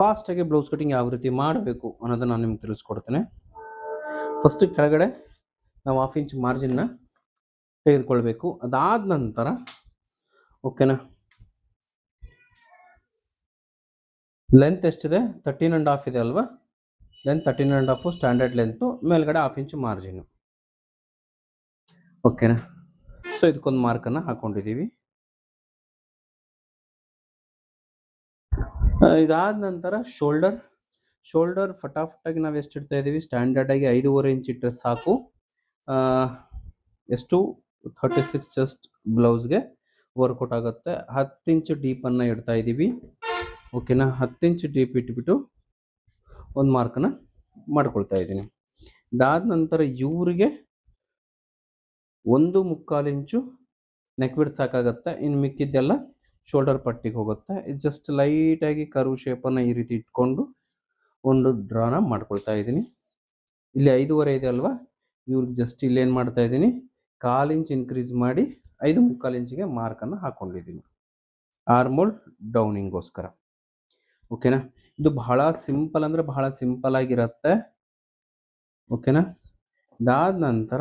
ಫಾಸ್ಟಾಗಿ blouse cutting ಯಾವ ರೀತಿ ಮಾಡಬೇಕು ಅನ್ನೋದನ್ನು ನಾನು ನಿಮ್ಗೆ ತಿಳಿಸ್ಕೊಡ್ತೇನೆ. ಫಸ್ಟ್ ಕೆಳಗಡೆ ನಾವು 1/2 ಇಂಚ್ ಮಾರ್ಜಿನ್ನ ತೆಗೆದುಕೊಳ್ಬೇಕು. ಅದಾದ ನಂತರ ಓಕೆನಾ, ಲೆಂತ್ ಎಷ್ಟಿದೆ 13.5 ಇದೆ ಅಲ್ವಾ, ಲೆಂತ್ 13.5 ಸ್ಟ್ಯಾಂಡರ್ಡ್ ಲೆಂತು, ಮೇಲ್ಗಡೆ 1/2 ಇಂಚ್ ಮಾರ್ಜಿನು. ಓಕೆನಾ, ಸೊ ಇದಕ್ಕೊಂದು ಮಾರ್ಕನ್ನು ಹಾಕೊಂಡಿದ್ದೀವಿ. ಇದಾದ ನಂತರ ಶೋಲ್ಡರ್ ಫಟಾಫಟಾಗಿ ನಾವು ಎಷ್ಟು ಇಡ್ತಾ ಇದ್ದೀವಿ, ಸ್ಟ್ಯಾಂಡರ್ಡಾಗಿ 5.5 ಇಂಚ್ ಇಟ್ಟರೆ ಸಾಕು. ಎಷ್ಟು 36 ಚೆಸ್ಟ್ ಬ್ಲೌಸ್ಗೆ ವರ್ಕೌಟ್ ಆಗುತ್ತೆ. 10 ಇಂಚ್ ಡೀಪನ್ನು ಇಡ್ತಾ ಇದ್ದೀವಿ. ಓಕೆನಾ, 10 ಇಂಚ್ ಡೀಪ್ ಇಟ್ಬಿಟ್ಟು ಒಂದು ಮಾರ್ಕನ್ನು ಮಾಡ್ಕೊಳ್ತಾ ಇದ್ದೀನಿ. ಇದಾದ ನಂತರ ಇವರಿಗೆ 1.25 ಇಂಚು ನೆಕ್ ಬಿಡ್ತ್ ಸಾಕಾಗತ್ತೆ. ಇನ್ನು ಮಿಕ್ಕಿದ್ದೆಲ್ಲ ಶೋಲ್ಡರ್ ಪಟ್ಟಿಗೆ ಹೋಗುತ್ತೆ. ಜಸ್ಟ್ ಲೈಟಾಗಿ ಕರ್ವ್ ಶೇಪನ್ನು ಈ ರೀತಿ ಇಟ್ಕೊಂಡು ಒಂದು ಡ್ರಾನ ಮಾಡ್ಕೊಳ್ತಾ ಇದ್ದೀನಿ. ಇಲ್ಲಿ 5.5 ಇದೆ ಅಲ್ವಾ, ಇವ್ರಿಗೆ ಜಸ್ಟ್ ಇಲ್ಲಿ ಏನು ಮಾಡ್ತಾ ಇದ್ದೀನಿ, 1/4 ಇಂಚ್ ಇನ್ಕ್ರೀಸ್ ಮಾಡಿ 5.25 ಇಂಚಿಗೆ ಮಾರ್ಕನ್ನು ಹಾಕೊಂಡಿದ್ದೀನಿ ಆರ್ಮೋಲ್ ಡೌನಿಂಗೋಸ್ಕರ. ಓಕೆನಾ, ಇದು ಬಹಳ ಸಿಂಪಲ್ ಅಂದರೆ ಬಹಳ ಸಿಂಪಲ್ ಆಗಿರುತ್ತೆ. ಓಕೆನಾ, ಇದಾದ ನಂತರ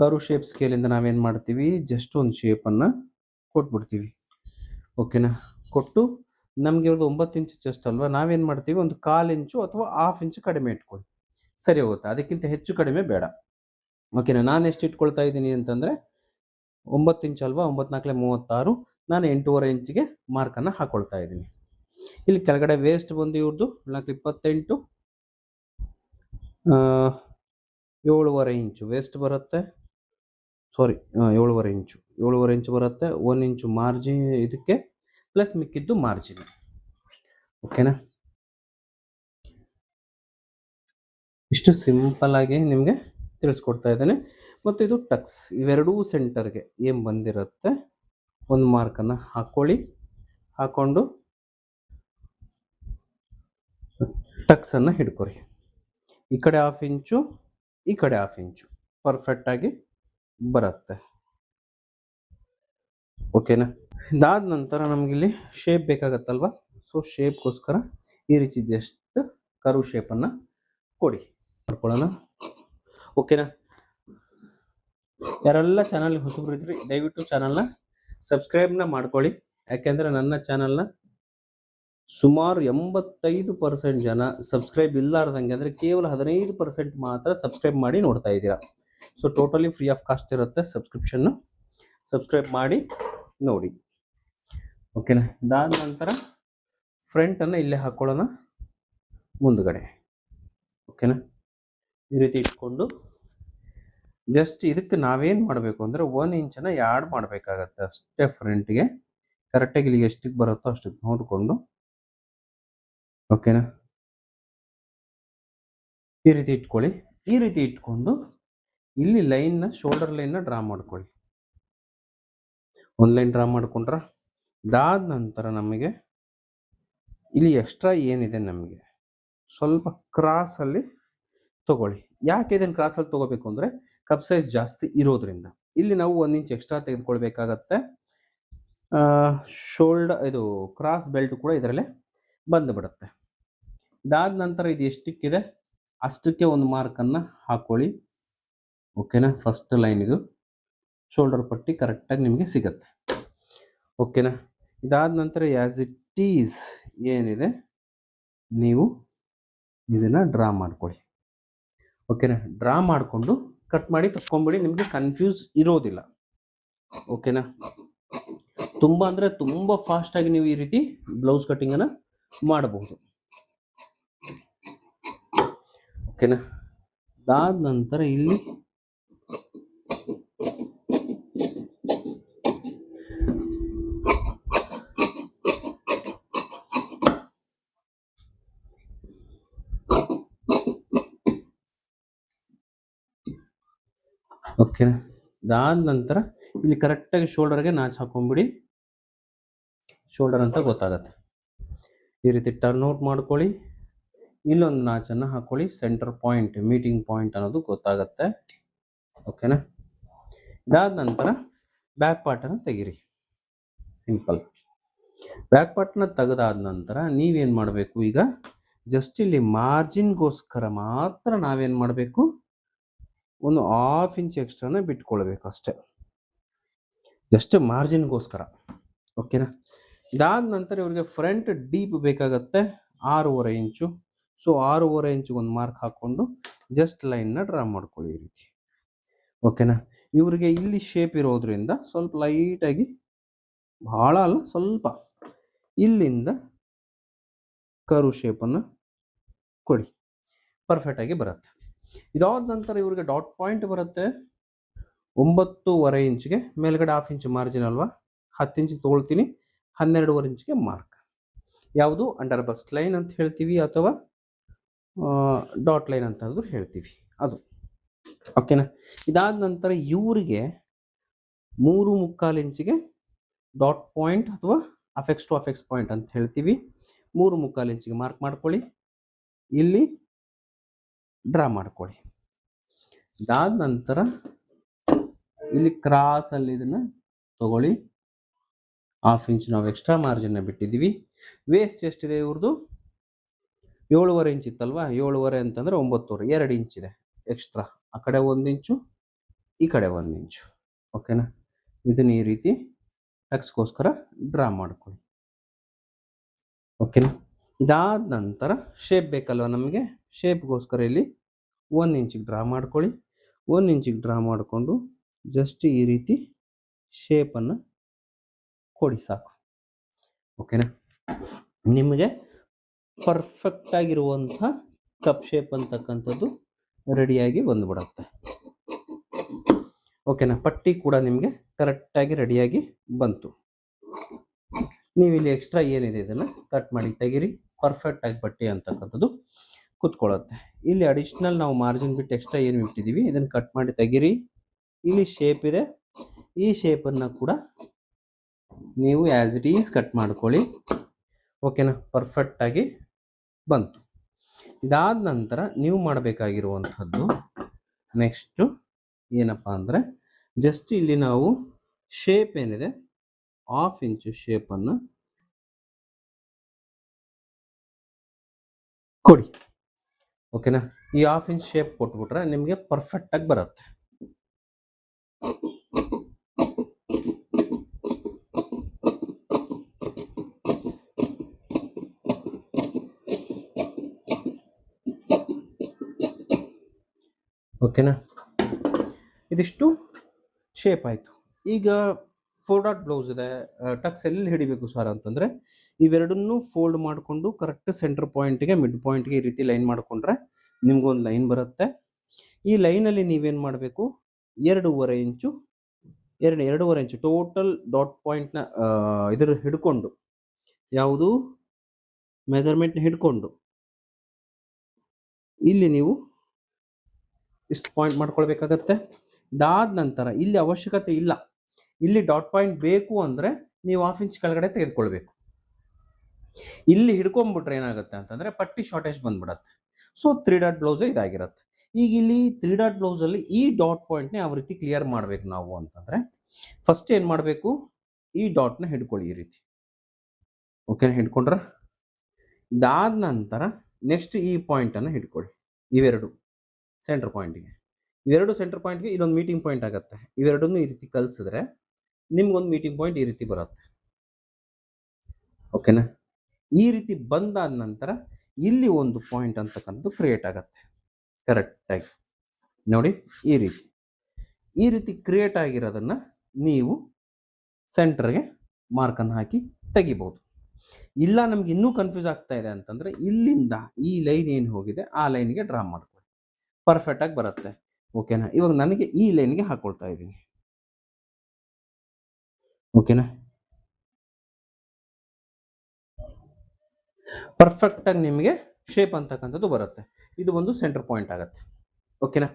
ಕರ್ವ್ ಶೇಪ್ ಸ್ಕೇಲಿಂದ ನಾವೇನು ಮಾಡ್ತೀವಿ, ಜಸ್ಟ್ ಒಂದು ಶೇಪನ್ನು ಕೊಟ್ಬಿಡ್ತೀವಿ. ಓಕೆನಾ, ಕೊಟ್ಟು ನಮಗೆ ಇವ್ರದ್ದು 9 ಇಂಚ್ ಚೆಸ್ಟ್ ಅಲ್ವಾ, ನಾವೇನು ಮಾಡ್ತೀವಿ, ಒಂದು 1/4 ಇಂಚು ಅಥವಾ 1/2 ಇಂಚು ಕಡಿಮೆ ಇಟ್ಕೊಳ್ಳಿ, ಸರಿ ಹೋಗುತ್ತೆ. ಅದಕ್ಕಿಂತ ಹೆಚ್ಚು ಕಡಿಮೆ ಬೇಡ. ಓಕೆನಾ, ನಾನು ಎಷ್ಟು ಇಟ್ಕೊಳ್ತಾ ಇದ್ದೀನಿ ಅಂತಂದರೆ 9 ಇಂಚ್ ಅಲ್ವಾ, 9×4 36, ನಾನು 8.5 ಇಂಚಿಗೆ ಮಾರ್ಕನ್ನು ಹಾಕೊಳ್ತಾ ಇದ್ದೀನಿ. ಇಲ್ಲಿ ಕೆಳಗಡೆ ವೇಸ್ಟ್ ಬಂದು ಇವ್ರದ್ದು 4×28 7.5 ಇಂಚು ವೇಸ್ಟ್ ಬರುತ್ತೆ. ಸಾರಿ, 7.5 ಇಂಚು ಬರುತ್ತೆ. 1 ಇಂಚು ಮಾರ್ಜಿನ್ ಇದಕ್ಕೆ ಪ್ಲಸ್ ಮಿಕ್ಕಿದ್ದು ಮಾರ್ಜಿನ್. ಓಕೆನಾ, ಇಷ್ಟು ಸಿಂಪಲ್ ಆಗಿ ನಿಮಗೆ ತಿಳಿಸ್ಕೊಡ್ತಾ ಇದ್ದೇನೆ. ಮತ್ತು ಇದು ಟಕ್ಸ್, ಇವೆರಡೂ ಸೆಂಟರ್ಗೆ ಏನು ಬಂದಿರುತ್ತೆ ಒಂದು ಮಾರ್ಕನ್ನು ಹಾಕ್ಕೊಂಡು ಟಕ್ಸನ್ನು ಹಿಡ್ಕೊರಿ. ಈ ಕಡೆ 1/2 ಇಂಚು, ಈ ಕಡೆ 1/2 ಇಂಚು ಪರ್ಫೆಕ್ಟಾಗಿ ಬರುತ್ತೆ. ಓಕೆನಾ, ಇದಾದ ನಂತರ ನಮಗಿಲ್ಲಿ ಶೇಪ್ ಬೇಕಾಗತ್ತಲ್ವ, ಸೊ ಶೇಪ್ಗೋಸ್ಕರ ಈ ರೀತಿ ಜಸ್ಟ್ ಕರ್ವ್ ಶೇಪನ್ನು ಕೊಡಿ, ಮಾಡ್ಕೊಳ್ಳೋಣ. ಓಕೆನಾ, ಯಾರೆಲ್ಲ ಚಾನಲ್ಗೆ ಹೊಸಬ್ರು ಇದ್ರಿ ದಯವಿಟ್ಟು ಚಾನಲ್ನ ಸಬ್ಸ್ಕ್ರೈಬ್ನ ಮಾಡ್ಕೊಳ್ಳಿ. ಯಾಕೆಂದರೆ ನನ್ನ ಚಾನಲ್ನ ಸುಮಾರು 85% ಜನ ಸಬ್ಸ್ಕ್ರೈಬ್ ಇಲ್ಲಾರ್ದಂಗೆ, ಅಂದರೆ ಕೇವಲ 15% ಮಾತ್ರ ಸಬ್ಸ್ಕ್ರೈಬ್ ಮಾಡಿ ನೋಡ್ತಾ ಇದ್ದೀರಾ. So totally free of cost ಇರುತ್ತೆ ಸಬ್ಸ್ಕ್ರಿಪ್ಷನ್ನು, ಸಬ್ಸ್ಕ್ರೈಬ್ ಮಾಡಿ ನೋಡಿ. ಓಕೆನಾ, ಇದಾದ ನಂತರ ಫ್ರಂಟನ್ನು ಇಲ್ಲೇ ಹಾಕ್ಕೊಳ್ಳೋಣ ಮುಂದುಗಡೆ. ಓಕೆನಾ, ಈ ರೀತಿ ಇಟ್ಕೊಂಡು ಜಸ್ಟ್ ಇದಕ್ಕೆ ನಾವೇನು ಮಾಡಬೇಕು ಅಂದರೆ 1 ಇಂಚನ್ನು ಆ್ಯಡ್ ಮಾಡಬೇಕಾಗತ್ತೆ ಅಷ್ಟೇ. ಫ್ರಂಟ್ಗೆ ಕರೆಕ್ಟಾಗಿ ಇಲ್ಲಿಗೆ ಎಷ್ಟಕ್ಕೆ ಬರುತ್ತೋ ಅಷ್ಟಕ್ಕೆ ನೋಡಿಕೊಂಡು, ಓಕೆನಾ, ಈ ರೀತಿ ಇಟ್ಕೊಳ್ಳಿ. ಈ ರೀತಿ ಇಟ್ಕೊಂಡು ಇಲ್ಲಿ ಲೈನ್ನ ಶೋಲ್ಡರ್ ಲೈನ್ನ ಡ್ರಾ ಮಾಡ್ಕೊಳ್ಳಿ. ಒಂದು ಲೈನ್ ಡ್ರಾ ಮಾಡ್ಕೊಂಡ್ರ, ಇದಾದ ನಂತರ ನಮಗೆ ಇಲ್ಲಿ ಎಕ್ಸ್ಟ್ರಾ ಏನಿದೆ ನಮಗೆ ಸ್ವಲ್ಪ ಕ್ರಾಸಲ್ಲಿ ತೊಗೊಳ್ಳಿ. ಯಾಕೆ ಇದನ್ನು ಕ್ರಾಸಲ್ಲಿ ತೊಗೋಬೇಕು ಅಂದರೆ ಕಪ್ ಸೈಜ್ ಜಾಸ್ತಿ ಇರೋದ್ರಿಂದ ಇಲ್ಲಿ ನಾವು 1 ಇಂಚ್ ಎಕ್ಸ್ಟ್ರಾ ತೆಗೆದುಕೊಳ್ಬೇಕಾಗತ್ತೆ. ಇದು ಕ್ರಾಸ್ ಬೆಲ್ಟ್ ಕೂಡ ಇದರಲ್ಲೇ ಬಂದುಬಿಡುತ್ತೆ. ಇದಾದ ನಂತರ ಇದು ಎಷ್ಟಕ್ಕಿದೆ ಅಷ್ಟಕ್ಕೆ ಒಂದು ಮಾರ್ಕನ್ನು ಹಾಕ್ಕೊಳ್ಳಿ. ಓಕೆನಾ, ಫಸ್ಟ್ ಲೈನಿದು ಶೋಲ್ಡರ್ ಪಟ್ಟಿ ಕರೆಕ್ಟಾಗಿ ನಿಮಗೆ ಸಿಗತ್ತೆ. ಓಕೆನಾ, ಇದಾದ ನಂತರ ಆ್ಯಸ್ ಇಟ್ ಈಸ್ ಏನಿದೆ ನೀವು ಇದನ್ನು ಡ್ರಾ ಮಾಡ್ಕೊಳ್ಳಿ. ಓಕೆನಾ, ಡ್ರಾ ಮಾಡಿಕೊಂಡು ಕಟ್ ಮಾಡಿ ತಕ್ಕೊಂಬಿಡಿ, ನಿಮಗೆ ಕನ್ಫ್ಯೂಸ್ ಇರೋದಿಲ್ಲ. ಓಕೆನಾ, ತುಂಬ ಅಂದರೆ ತುಂಬ ಫಾಸ್ಟಾಗಿ ನೀವು ಈ ರೀತಿ ಬ್ಲೌಸ್ ಕಟ್ಟಿಂಗನ್ನು ಮಾಡಬಹುದು. ಓಕೆನಾ, ಅದಾದ ನಂತರ ಇಲ್ಲಿ ಓಕೆನಾ, ಅದಾದ ನಂತರ ಇಲ್ಲಿ ಕರೆಕ್ಟಾಗಿ ಶೋಲ್ಡರ್ಗೆ ನಾಚ್ ಹಾಕೊಂಡ್ಬಿಡಿ, ಶೋಲ್ಡರ್ ಅಂತ ಗೊತ್ತಾಗತ್ತೆ. ಈ ರೀತಿ ಟರ್ನ್ ಔಟ್ ಮಾಡ್ಕೊಳ್ಳಿ, ಇಲ್ಲೊಂದು ನಾಚನ್ನು ಹಾಕ್ಕೊಳ್ಳಿ, ಸೆಂಟರ್ ಪಾಯಿಂಟ್ ಮೀಟಿಂಗ್ ಪಾಯಿಂಟ್ ಅನ್ನೋದು ಗೊತ್ತಾಗತ್ತೆ. ಓಕೆನಾ, ಇದಾದ ನಂತರ ಬ್ಯಾಕ್ ಪಾರ್ಟನ್ನು ತೆಗೀರಿ, ಸಿಂಪಲ್. ಬ್ಯಾಕ್ ಪಾರ್ಟ್ನ ತೆಗೆದಾದ ನಂತರ ನೀವೇನು ಮಾಡಬೇಕು, ಈಗ ಜಸ್ಟ್ ಇಲ್ಲಿ ಮಾರ್ಜಿನ್ಗೋಸ್ಕರ ಮಾತ್ರ ನಾವೇನು ಮಾಡಬೇಕು, ಒಂದು 1/2 ಇಂಚ್ ಎಕ್ಸ್ಟ್ರಾನ ಬಿಟ್ಕೊಳ್ಬೇಕು ಅಷ್ಟೇ, ಜಸ್ಟ್ ಮಾರ್ಜಿನ್ಗೋಸ್ಕರ. ಓಕೆನಾ. ಇದಾದ ನಂತರ ಇವ್ರಿಗೆ ಫ್ರಂಟ್ ಡೀಪ್ ಬೇಕಾಗತ್ತೆ 6.5 ಇಂಚು. ಸೊ 6.5 ಇಂಚಿಗೆ ಒಂದು ಮಾರ್ಕ್ ಹಾಕ್ಕೊಂಡು ಜಸ್ಟ್ ಲೈನ್ನ ಡ್ರಾ ಮಾಡ್ಕೊಳ್ಳಿ ಈ ರೀತಿ. ಓಕೆನಾ. ಇವರಿಗೆ ಇಲ್ಲಿ ಶೇಪ್ ಇರೋದ್ರಿಂದ ಸ್ವಲ್ಪ ಲೈಟಾಗಿ, ಭಾಳ ಅಲ್ಲ ಸ್ವಲ್ಪ, ಇಲ್ಲಿಂದ ಕರು ಶೇಪನ್ನು ಕೊಡಿ, ಪರ್ಫೆಕ್ಟಾಗಿ ಬರುತ್ತೆ. ಇದಾದ ನಂತರ ಇವ್ರಿಗೆ ಡಾಟ್ ಪಾಯಿಂಟ್ ಬರುತ್ತೆ 9.5 ಇಂಚ್ಗೆ, ಮೇಲ್ಗಡೆ 1/2 ಇಂಚ್ ಮಾರ್ಜಿನ್ ಅಲ್ವಾ, 10 ಇಂಚಿಗೆ ತೊಗೊಳ್ತೀನಿ, 12.5 ಇಂಚ್ಗೆ ಮಾರ್ಕ್. ಯಾವುದು ಅಂಡರ್ ಬಸ್ಟ್ ಲೈನ್ ಅಂತ ಹೇಳ್ತೀವಿ ಅಥವಾ ಡಾಟ್ ಲೈನ್ ಅಂತಂದ್ರೂ ಹೇಳ್ತೀವಿ ಅದು. ಓಕೆನಾ. ಇದಾದ ನಂತರ ಇವರಿಗೆ 3.25 ಇಂಚಿಗೆ ಡಾಟ್ ಪಾಯಿಂಟ್ ಅಥವಾ ಅಫೆಕ್ಸ್ ಟು ಅಫೆಕ್ಸ್ ಪಾಯಿಂಟ್ ಅಂತ ಹೇಳ್ತೀವಿ, 3.25 ಇಂಚಿಗೆ ಮಾರ್ಕ್ ಮಾಡ್ಕೊಳ್ಳಿ, ಇಲ್ಲಿ ಡ್ರಾ ಮಾಡ್ಕೊಳ್ಳಿ. ಇದಾದ ನಂತರ ಇಲ್ಲಿ ಕ್ರಾಸಲ್ಲಿ ಇದನ್ನು ತಗೊಳ್ಳಿ, 1/2 ಇಂಚ್ ನಾವು ಎಕ್ಸ್ಟ್ರಾ ಮಾರ್ಜಿನ್ನ ಬಿಟ್ಟಿದ್ದೀವಿ. ವೇಸ್ಟ್ ಎಷ್ಟಿದೆ ಇವ್ರದ್ದು, 7.5 ಇಂಚ್ ಇತ್ತಲ್ವಾ, 7.5 ಅಂತಂದರೆ 9.5, 2 ಇಂಚಿದೆ ಎಕ್ಸ್ಟ್ರಾ, ಆ ಕಡೆ 1 ಇಂಚು, ಈ ಕಡೆ 1 ಇಂಚು. ಓಕೆನಾ. ಇದನ್ನು ಈ ರೀತಿ ಟಕ್ಸ್ಗೋಸ್ಕರ ಡ್ರಾ ಮಾಡ್ಕೊಳ್ಳಿ. ಓಕೆನಾ. ಇದಾದ ನಂತರ ಶೇಪ್ ಬೇಕಲ್ವ ನಮಗೆ, ಶೇಪ್ಗೋಸ್ಕರ ಇಲ್ಲಿ 1 ಇಂಚಿಗೆ ಡ್ರಾ ಮಾಡ್ಕೊಳ್ಳಿ. 1 ಇಂಚಿಗೆ ಡ್ರಾ ಮಾಡಿಕೊಂಡು ಜಸ್ಟ್ ಈ ರೀತಿ ಶೇಪನ್ನು ಕೊಡಿ, ಸಾಕು. ಓಕೆನಾ. ನಿಮಗೆ ಪರ್ಫೆಕ್ಟಾಗಿರುವಂಥ ಕಪ್ ಶೇಪ್ ಅಂತಕ್ಕಂಥದ್ದು ರೆಡಿಯಾಗಿ ಬಂದುಬಿಡುತ್ತೆ. ಓಕೆನಾ. ಪಟ್ಟಿ ಕೂಡ ನಿಮಗೆ ಕರೆಕ್ಟಾಗಿ ರೆಡಿಯಾಗಿ ಬಂತು. ನೀವು ಇಲ್ಲಿ ಎಕ್ಸ್ಟ್ರಾ ಏನಿದೆ ಇದನ್ನು ಕಟ್ ಮಾಡಿ ತೆಗಿರಿ, ಪರ್ಫೆಕ್ಟಾಗಿ ಪಟ್ಟಿ ಅಂತಕ್ಕಂಥದ್ದು ಕೂತ್ಕೊಳ್ಳುತ್ತೆ. ಇಲ್ಲಿ ಅಡಿಷ್ನಲ್ ನಾವು ಮಾರ್ಜಿನ್ ಬಿಟ್ಟು ಎಕ್ಸ್ಟ್ರಾ ಏನು ಇಟ್ಟಿದ್ದೀವಿ ಇದನ್ನು ಕಟ್ ಮಾಡಿ ತೆಗಿರಿ. ಇಲ್ಲಿ ಶೇಪ್ ಇದೆ, ಈ ಶೇಪನ್ನು ಕೂಡ ನೀವು ಆ್ಯಸ್ ಇಟ್ ಈಸ್ ಕಟ್ ಮಾಡ್ಕೊಳ್ಳಿ. ಓಕೆನಾ. ಪರ್ಫೆಕ್ಟಾಗಿ ಬಂತು. ಇದಾದ ನಂತರ ನೀವು ಮಾಡಬೇಕಾಗಿರುವಂಥದ್ದು ನೆಕ್ಸ್ಟು ಏನಪ್ಪ ಅಂದರೆ, ಜಸ್ಟ್ ಇಲ್ಲಿ ನಾವು ಶೇಪ್ ಏನಿದೆ 1/2 ಇಂಚು ಶೇಪನ್ನು ಕೊಡಿ. ಓಕೆನಾ. ಈ 1/2 ಇಂಚ್ ಶೇಪ್ ಕೊಟ್ಬಿಟ್ರೆ ನಿಮಗೆ ಪರ್ಫೆಕ್ಟಾಗಿ ಬರುತ್ತೆ. ಓಕೆನಾ. ಇದಿಷ್ಟು ಶೇಪ್ ಆಯಿತು. ಈಗ 4 ಡಾಟ್ ಬ್ಲೌಸ್ ಇದೆ, ಟಕ್ಸ್ ಎಲ್ಲಿ ಹಿಡಿಬೇಕು ಸರ್ ಅಂತಂದರೆ, ಇವೆರಡನ್ನೂ ಫೋಲ್ಡ್ ಮಾಡಿಕೊಂಡು ಕರೆಕ್ಟ್ ಸೆಂಟರ್ ಪಾಯಿಂಟ್ಗೆ, ಮಿಡ್ ಪಾಯಿಂಟ್ಗೆ ಈ ರೀತಿ ಲೈನ್ ಮಾಡಿಕೊಂಡ್ರೆ ನಿಮಗೊಂದು ಲೈನ್ ಬರುತ್ತೆ. ಈ ಲೈನಲ್ಲಿ ನೀವೇನು ಮಾಡಬೇಕು, 2.5 ಇಂಚು, 2.5 ಇಂಚು ಟೋಟಲ್ ಡಾಟ್ ಪಾಯಿಂಟ್ನ ಇದರ ಹಿಡ್ಕೊಂಡು, ಯಾವುದು ಮೆಜರ್ಮೆಂಟ್ನ ಹಿಡ್ಕೊಂಡು ಇಲ್ಲಿ ನೀವು ಇಷ್ಟು ಪಾಯಿಂಟ್ ಮಾಡ್ಕೊಳ್ಬೇಕಾಗತ್ತೆ. ಇದಾದ ನಂತರ ಇಲ್ಲಿ ಅವಶ್ಯಕತೆ ಇಲ್ಲ, ಇಲ್ಲಿ ಡಾಟ್ ಪಾಯಿಂಟ್ ಬೇಕು ಅಂದರೆ ನೀವು 1/2 ಇಂಚ್ ಕೆಳಗಡೆ ತೆಗೆದುಕೊಳ್ಬೇಕು. ಇಲ್ಲಿ ಹಿಡ್ಕೊಂಡ್ಬಿಟ್ರೆ ಏನಾಗುತ್ತೆ ಅಂತಂದರೆ ಪಟ್ಟಿ ಶಾರ್ಟೇಜ್ ಬಂದ್ಬಿಡತ್ತೆ. ಸೊ 3 ಡಾಟ್ ಬ್ಲೌಸೇ ಇದಾಗಿರುತ್ತೆ. ಈಗ ಇಲ್ಲಿ 3 ಡಾಟ್ ಬ್ಲೌಸಲ್ಲಿ ಈ ಡಾಟ್ ಪಾಯಿಂಟ್ನ ಯಾವ ರೀತಿ ಕ್ಲಿಯರ್ ಮಾಡಬೇಕು ನಾವು ಅಂತಂದರೆ, ಫಸ್ಟ್ ಏನು ಮಾಡಬೇಕು, ಈ ಡಾಟ್ನ ಹಿಡ್ಕೊಳ್ಳಿ ಈ ರೀತಿ. ಓಕೆನಾ. ಹಿಡ್ಕೊಂಡ್ರೆ ಇದಾದ ನಂತರ ನೆಕ್ಸ್ಟ್ ಈ ಪಾಯಿಂಟನ್ನು ಹಿಡ್ಕೊಳ್ಳಿ, ಇವೆರಡು ಸೆಂಟರ್ ಪಾಯಿಂಟಿಗೆ, ಇವೆರಡು ಸೆಂಟರ್ ಪಾಯಿಂಟ್ಗೆ ಇಲ್ಲೊಂದು ಮೀಟಿಂಗ್ ಪಾಯಿಂಟ್ ಆಗುತ್ತೆ. ಇವೆರಡನ್ನೂ ಈ ರೀತಿ ಕಲಿಸಿದ್ರೆ ನಿಮ್ಗೊಂದು ಮೀಟಿಂಗ್ ಪಾಯಿಂಟ್ ಈ ರೀತಿ ಬರುತ್ತೆ. ಓಕೆನಾ. ಈ ರೀತಿ ಬಂದಾದ ನಂತರ ಇಲ್ಲಿ ಒಂದು ಪಾಯಿಂಟ್ ಅಂತಕ್ಕಂಥದ್ದು ಕ್ರಿಯೇಟ್ ಆಗುತ್ತೆ ಕರೆಕ್ಟಾಗಿ ನೋಡಿ. ಈ ರೀತಿ ಕ್ರಿಯೇಟ್ ಆಗಿರೋದನ್ನು ನೀವು ಸೆಂಟರ್ಗೆ ಮಾರ್ಕನ್ನು ಹಾಕಿ ತೆಗಿಬೋದು. ಇಲ್ಲ ನಮ್ಗೆ ಇನ್ನೂ ಕನ್ಫ್ಯೂಸ್ ಆಗ್ತಾ ಇದೆ ಅಂತಂದರೆ, ಇಲ್ಲಿಂದ ಈ ಲೈನ್ ಏನು ಹೋಗಿದೆ ಆ ಲೈನ್ಗೆ ಡ್ರಾ ಮಾಡ್ಕೊಳ್ಳಿ, ಪರ್ಫೆಕ್ಟಾಗಿ ಬರುತ್ತೆ. ಓಕೆನಾ. ಇವಾಗ ನನಗೆ ಈ ಲೈನ್ಗೆ ಹಾಕೊಳ್ತಾ ಇದ್ದೀನಿ. ಓಕೆನಾ. ಪರ್ಫೆಕ್ಟಾಗಿ ನಿಮಗೆ ಶೇಪ್ ಅಂತಕ್ಕಂಥದ್ದು ಬರುತ್ತೆ. ಇದು ಒಂದು ಸೆಂಟರ್ ಪಾಯಿಂಟ್ ಆಗುತ್ತೆ. ಓಕೆನಾ.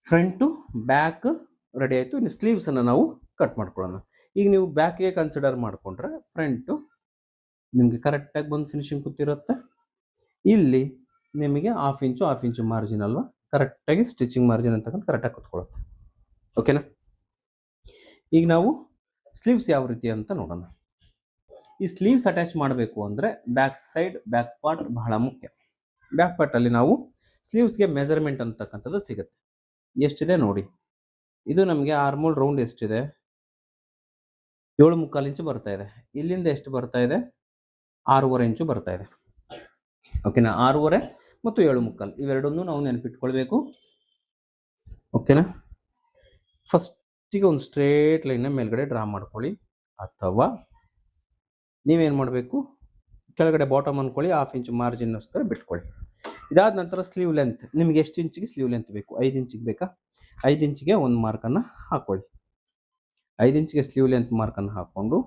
ಫ್ರಂಟು ಬ್ಯಾಕ್ ರೆಡಿ ಆಯಿತು. ಇನ್ನು ಸ್ಲೀವ್ಸನ್ನು ನಾವು ಕಟ್ ಮಾಡ್ಕೊಳ್ಳೋಣ. ಈಗ ನೀವು ಬ್ಯಾಕ್ಗೆ ಕನ್ಸಿಡರ್ ಮಾಡಿಕೊಂಡ್ರೆ ಫ್ರಂಟು ನಿಮಗೆ ಕರೆಕ್ಟಾಗಿ ಬಂದು ಫಿನಿಶಿಂಗ್ ಕೂತಿರುತ್ತೆ. ಇಲ್ಲಿ ನಿಮಗೆ 1/2 ಇಂಚು ಮಾರ್ಜಿನ್ ಅಲ್ವಾ, ಕರೆಕ್ಟಾಗಿ ಸ್ಟಿಚಿಂಗ್ ಮಾರ್ಜಿನ್ ಅಂತಕ್ಕಂಥ ಕರೆಕ್ಟಾಗಿ ಕೂತ್ಕೊಳ್ಳುತ್ತೆ. ಓಕೆನಾ. ಈಗ ನಾವು ಸ್ಲೀವ್ಸ್ ಯಾವ ರೀತಿ ಅಂತ ನೋಡೋಣ. ಈ ಸ್ಲೀವ್ಸ್ ಅಟ್ಯಾಚ್ ಮಾಡಬೇಕು ಅಂದರೆ ಬ್ಯಾಕ್ ಸೈಡ್ ಬ್ಯಾಕ್ ಪಾರ್ಟ್ ಬಹಳ ಮುಖ್ಯ. ಬ್ಯಾಕ್ ಪಾರ್ಟಲ್ಲಿ ನಾವು ಸ್ಲೀವ್ಸ್ಗೆ ಮೆಜರ್ಮೆಂಟ್ ಅಂತಕ್ಕಂಥದ್ದು ಸಿಗುತ್ತೆ. ಎಷ್ಟಿದೆ ನೋಡಿ, ಇದು ನಮಗೆ ಆರ್ಮೋಲ್ ರೌಂಡ್ ಎಷ್ಟಿದೆ, 7.25 ಇಂಚು ಬರ್ತಾ ಇದೆ. ಇಲ್ಲಿಂದ ಎಷ್ಟು ಬರ್ತಾ ಇದೆ, 6.5 ಇಂಚು ಬರ್ತಾ ಇದೆ. ಓಕೆನಾ, 6.5 ಮತ್ತು 7.25 ಇವೆರಡನ್ನೂ ನಾವು ನೆನಪಿಟ್ಕೊಳ್ಬೇಕು. ಓಕೆನಾ, ಫಸ್ಟಿಗೆ ಒಂದು ಸ್ಟ್ರೇಟ್ ಲೈನ್ನ ಮೇಲ್ಗಡೆ ಡ್ರಾ ಮಾಡ್ಕೊಳ್ಳಿ, ಅಥವಾ ನೀವೇನು ಮಾಡಬೇಕು, ಕೆಳಗಡೆ ಬಾಟಮ್ ಅಂದ್ಕೊಳ್ಳಿ, 1/2 ಇಂಚು ಮಾರ್ಜಿನ್ ಅಷ್ಟೇ ಬಿಟ್ಕೊಳ್ಳಿ. ಇದಾದ ನಂತರ ಸ್ಲೀವ್ ಲೆಂತ್ ನಿಮಗೆ ಎಷ್ಟು ಇಂಚಿಗೆ ಸ್ಲೀವ್ ಲೆಂತ್ ಬೇಕು, 5 ಇಂಚಿಗೆ ಬೇಕಾ, 5 ಇಂಚಿಗೆ ಒಂದು ಮಾರ್ಕನ್ನು ಹಾಕ್ಕೊಳ್ಳಿ. 5 ಇಂಚಿಗೆ ಸ್ಲೀವ್ ಲೆಂತ್ ಮಾರ್ಕನ್ನು ಹಾಕ್ಕೊಂಡು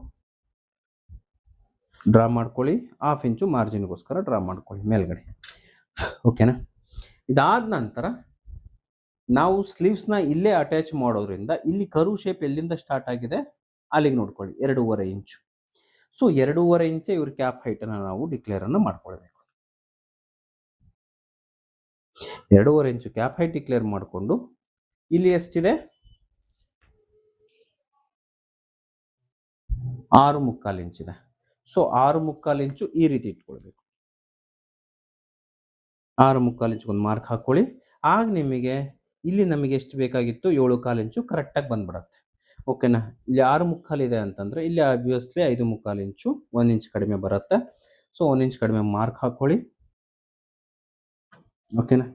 ಡ್ರಾ ಮಾಡ್ಕೊಳ್ಳಿ. 1/2 ಇಂಚು ಮಾರ್ಜಿನ್ಗೋಸ್ಕರ ಡ್ರಾ ಮಾಡ್ಕೊಳ್ಳಿ ಮೇಲ್ಗಡೆ. ಓಕೆನಾ, ಇದಾದ ನಂತರ ನಾವು ಸ್ಲೀವ್ಸ್ನ ಇಲ್ಲೇ ಅಟ್ಯಾಚ್ ಮಾಡೋದ್ರಿಂದ ಇಲ್ಲಿ ಕರ್ವ್ ಶೇಪ್ ಎಲ್ಲಿಂದ ಸ್ಟಾರ್ಟ್ ಆಗಿದೆ ಅಲ್ಲಿಗೆ ನೋಡ್ಕೊಳ್ಳಿ, 2.5 ಇಂಚು. ಸೊ 2.5 ಇಂಚೆ ಇವ್ರ ಕ್ಯಾಪ್ ಹೈಟನ್ನು ನಾವು ಡಿಕ್ಲೇರನ್ನು ಮಾಡ್ಕೊಳ್ಬೇಕು. 2.5 ಇಂಚು ಕ್ಯಾಪ್ ಹೈಟ್ ಡಿಕ್ಲೇರ್ ಮಾಡಿಕೊಂಡು ಇಲ್ಲಿ ಎಷ್ಟಿದೆ, 6.25 ಇಂಚಿದೆ. ಸೊ 6.25 ಇಂಚು ಈ ರೀತಿ ಇಟ್ಕೊಳ್ಬೇಕು. 6.25 ಇಂಚಿಗೊಂದು ಮಾರ್ಕ್ ಹಾಕ್ಕೊಳ್ಳಿ. ಆಗ ನಿಮಗೆ ಇಲ್ಲಿ ನಮಗೆ ಎಷ್ಟು ಬೇಕಾಗಿತ್ತು, 7.25 ಇಂಚು ಕರೆಕ್ಟಾಗಿ ಬಂದ್ಬಿಡತ್ತೆ. ಓಕೆನಾ, ಇಲ್ಲಿ 6.25 ಇದೆ ಅಂತಂದರೆ ಇಲ್ಲಿ ಆಬ್ವಿಯಸ್ಲಿ 5.25 ಇಂಚು, 1 ಇಂಚ್ ಕಡಿಮೆ ಬರುತ್ತೆ. ಸೊ 1 ಇಂಚ್ ಕಡಿಮೆ ಮಾರ್ಕ್ ಹಾಕ್ಕೊಳ್ಳಿ. ಓಕೆನಾ,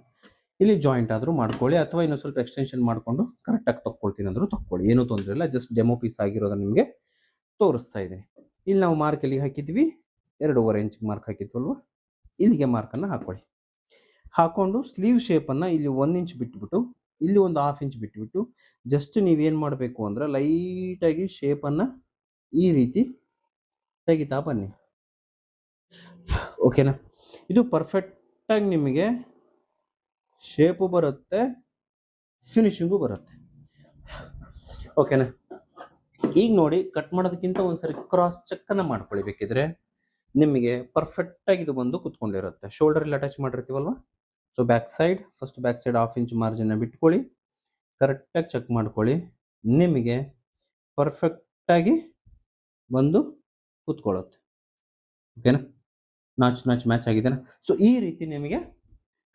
ಇಲ್ಲಿ ಜಾಯಿಂಟ್ ಆದರೂ ಮಾಡ್ಕೊಳ್ಳಿ, ಅಥವಾ ಇನ್ನೂ ಸ್ವಲ್ಪ ಎಕ್ಸ್ಟೆನ್ಷನ್ ಮಾಡಿಕೊಂಡು ಕರೆಕ್ಟಾಗಿ ತೊಗೊಳ್ತೀನಿ ಅಂದರೂ ತೊಗೊಳ್ಳಿ, ಏನೂ ತೊಂದರೆ ಇಲ್ಲ. ಜಸ್ಟ್ ಡೆಮೋ ಪೀಸ್ ಆಗಿರೋದನ್ನು ನಿಮಗೆ ತೋರಿಸ್ತಾ ಇದ್ದೀನಿ. ಇಲ್ಲಿ ನಾವು ಮಾರ್ಕ್ ಎಲ್ಲಿಗೆ ಹಾಕಿದ್ವಿ, 2.5 ಇಂಚಿಗೆ ಮಾರ್ಕ್ ಹಾಕಿದ್ವಲ್ವ, ಇಲ್ಲಿಗೆ ಮಾರ್ಕನ್ನು ಹಾಕ್ಕೊಳ್ಳಿ. ಹಾಕ್ಕೊಂಡು ಸ್ಲೀವ್ ಶೇಪನ್ನು ಇಲ್ಲಿ 1 ಇಂಚ್ ಬಿಟ್ಬಿಟ್ಟು ಇಲ್ಲಿ ಒಂದು 1/2 ಇಂಚ್ ಬಿಟ್ಬಿಟ್ಟು ಜಸ್ಟ್ ನೀವೇನು ಮಾಡಬೇಕು ಅಂದರೆ ಲೈಟಾಗಿ ಶೇಪನ್ನು ಈ ರೀತಿ ತೆಗಿತಾ ಬನ್ನಿ. ಓಕೆನಾ, ಇದು ಪರ್ಫೆಕ್ಟಾಗಿ ನಿಮಗೆ ಶೇಪು ಬರುತ್ತೆ, ಫಿನಿಶಿಂಗು ಬರುತ್ತೆ. ಓಕೆನಾ, ಈಗ ನೋಡಿ, ಕಟ್ ಮಾಡೋದಕ್ಕಿಂತ ಒಂದ್ಸರಿ ಕ್ರಾಸ್ ಚೆಕ್ಕನ್ನು ಮಾಡ್ಕೊಳ್ಳಿ. ಬೇಕಿದ್ರೆ ನಿಮಗೆ ಪರ್ಫೆಕ್ಟಾಗಿ ಇದು ಬಂದು ಕುತ್ಕೊಂಡಿರುತ್ತೆ. ಶೋಲ್ಡರಲ್ಲಿ ಅಟ್ಯಾಚ್ ಮಾಡಿರ್ತೀವಲ್ವ, ಸೊ ಬ್ಯಾಕ್ ಸೈಡ್ 1/2 ಇಂಚ್ ಮಾರ್ಜಿನ್ನ ಬಿಟ್ಕೊಳ್ಳಿ, ಕರೆಕ್ಟಾಗಿ ಚೆಕ್ ಮಾಡ್ಕೊಳ್ಳಿ, ನಿಮಗೆ ಪರ್ಫೆಕ್ಟಾಗಿ ಬಂದು ಕೂತ್ಕೊಳ್ಳುತ್ತೆ. ಓಕೆನಾ, ನಾಚ್ ಮ್ಯಾಚ್ ಆಗಿದೆನಾ. ಸೊ ಈ ರೀತಿ ನಿಮಗೆ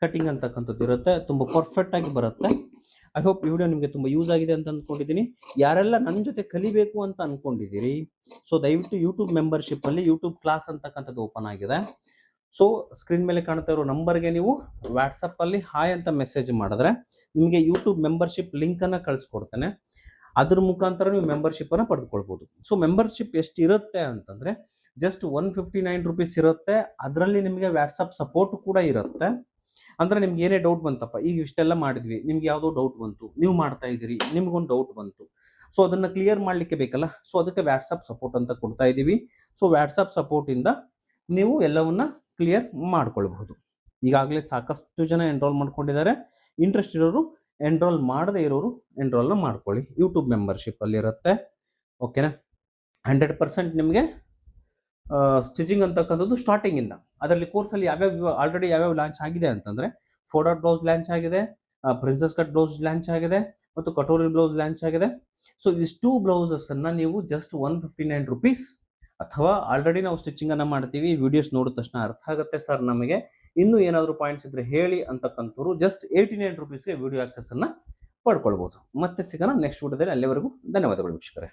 ಕಟಿಂಗ್ ಅಂತಕ್ಕಂಥದ್ದು ಇರುತ್ತೆ, ತುಂಬ ಪರ್ಫೆಕ್ಟಾಗಿ ಬರುತ್ತೆ. ಐ ಹೋಪ್ ಈ ವಿಡಿಯೋ ನಿಮಗೆ ತುಂಬ ಯೂಸ್ ಆಗಿದೆ ಅಂತ ಅಂದ್ಕೊಂಡಿದ್ದೀನಿ. ಯಾರೆಲ್ಲ ನನ್ನ ಜೊತೆ ಕಲಿಬೇಕು ಅಂತ ಅಂದ್ಕೊಂಡಿದ್ದೀರಿ, ಸೊ ದಯವಿಟ್ಟು ಯೂಟ್ಯೂಬ್ ಮೆಂಬರ್ಶಿಪ್ಪಲ್ಲಿ ಯೂಟ್ಯೂಬ್ ಕ್ಲಾಸ್ ಅಂತಕ್ಕಂಥದ್ದು ಓಪನ್ ಆಗಿದೆ. ಸೊ ಸ್ಕ್ರೀನ್ ಮೇಲೆ ಕಾಣ್ತಾ ಇರೋ ನಂಬರ್ಗೆ ನೀವು ವಾಟ್ಸಪ್ಪಲ್ಲಿ ಹಾಯ್ ಅಂತ ಮೆಸೇಜ್ ಮಾಡಿದ್ರೆ ನಿಮಗೆ ಯೂಟ್ಯೂಬ್ ಮೆಂಬರ್ಶಿಪ್ ಲಿಂಕನ್ನು ಕಳಿಸ್ಕೊಡ್ತೇನೆ. ಅದ್ರ ಮುಖಾಂತರ ನೀವು ಮೆಂಬರ್ಶಿಪ್ಪನ್ನು ಪಡೆದುಕೊಳ್ಬೋದು. ಸೊ ಮೆಂಬರ್ಶಿಪ್ ಎಷ್ಟು ಇರುತ್ತೆ ಅಂತಂದರೆ ಜಸ್ಟ್ 159 ರೂಪೀಸ್ ಇರುತ್ತೆ. ಅದರಲ್ಲಿ ನಿಮಗೆ ವಾಟ್ಸಪ್ ಸಪೋರ್ಟ್ ಕೂಡ ಇರುತ್ತೆ. ಅಂದರೆ ನಿಮ್ಗೆ ಏನೇ ಡೌಟ್ ಬಂತಪ್ಪ, ಈಗ ಇಷ್ಟೆಲ್ಲ ಮಾಡಿದ್ವಿ, ನಿಮ್ಗೆ ಯಾವುದೋ ಡೌಟ್ ಬಂತು, ನೀವು ಮಾಡ್ತಾ ಇದ್ದೀರಿ, ನಿಮ್ಗೊಂದು ಡೌಟ್ ಬಂತು, ಸೊ ಅದನ್ನು ಕ್ಲಿಯರ್ ಮಾಡಲಿಕ್ಕೆ ಬೇಕಲ್ಲ, ಸೊ ಅದಕ್ಕೆ ವಾಟ್ಸಪ್ ಸಪೋರ್ಟ್ ಅಂತ ಕೊಡ್ತಾ ಇದ್ದೀವಿ. ಸೊ ವಾಟ್ಸಪ್ ಸಪೋರ್ಟಿಂದ ನೀವು ಎಲ್ಲವನ್ನ ಕ್ಲಿಯರ್ ಮಾಡ್ಕೊಳ್ಬಹುದು. ಈಗಾಗಲೇ ಸಾಕಷ್ಟು ಜನ ಎನ್ರೋಲ್ ಮಾಡ್ಕೊಂಡಿದ್ದಾರೆ. ಇಂಟ್ರೆಸ್ಟ್ ಇರೋರು ಎನ್ರೋಲ್ ಮಾಡದೇ ಇರೋರು ಎನ್ರೋಲ್ನ ಮಾಡ್ಕೊಳ್ಳಿ. ಯೂಟ್ಯೂಬ್ ಮೆಂಬರ್ಶಿಪ್ಪಲ್ಲಿ ಇರುತ್ತೆ. ಓಕೆನಾ, 100% ನಿಮಗೆ ಸ್ಟಿಚಿಂಗ್ ಅಂತಕ್ಕಂಥದ್ದು ಸ್ಟಾರ್ಟಿಂಗಿಂದ. ಅದರಲ್ಲಿ ಕೋರ್ಸಲ್ಲಿ ಆಲ್ರೆಡಿ ಯಾವ್ಯಾವ ಲಾಂಚ್ ಆಗಿದೆ ಅಂತಂದರೆ, ಫೋರ್ಡಾಟ್ ಬ್ಲೌಸ್ ಲಾಂಚ್ ಆಗಿದೆ, ಪ್ರಿನ್ಸಸ್ ಕಟ್ ಬ್ಲೌಸ್ ಲಾಂಚ್ ಆಗಿದೆ, ಮತ್ತು ಕಟೋರಿ ಬ್ಲೌಸ್ ಲಾಂಚ್ ಆಗಿದೆ. ಸೊ ಇಷ್ಟು ಬ್ಲೌಸಸ್ಸನ್ನು ನೀವು ಜಸ್ಟ್ 159 ರೂಪೀಸ್, ಅಥವಾ ಆಲ್ರೆಡಿ ನಾವು ಸ್ಟಿಚಿಂಗನ್ನು ಮಾಡ್ತೀವಿ, ವಿಡಿಯೋಸ್ ನೋಡಿದ ತಕ್ಷಣ ಅರ್ಥ ಆಗುತ್ತೆ ಸರ್ ನಮಗೆ, ಇನ್ನೂ ಏನಾದರೂ ಪಾಯಿಂಟ್ಸ್ ಇದ್ದರೆ ಹೇಳಿ ಅಂತಕ್ಕಂಥವ್ರು ಜಸ್ಟ್ 89 ರೂಪೀಸ್ಗೆ ವಿಡಿಯೋ ಆಕ್ಸೆಸನ್ನು ಪಡ್ಕೊಳ್ಬೋದು. ಮತ್ತೆ ಸಿಗೋಣ ನೆಕ್ಸ್ಟ್ ವಿಡಿಯೋದಲ್ಲಿ. ಅಲ್ಲಿವರೆಗೂ ಧನ್ಯವಾದಗಳು ವೀಕ್ಷಕರೇ.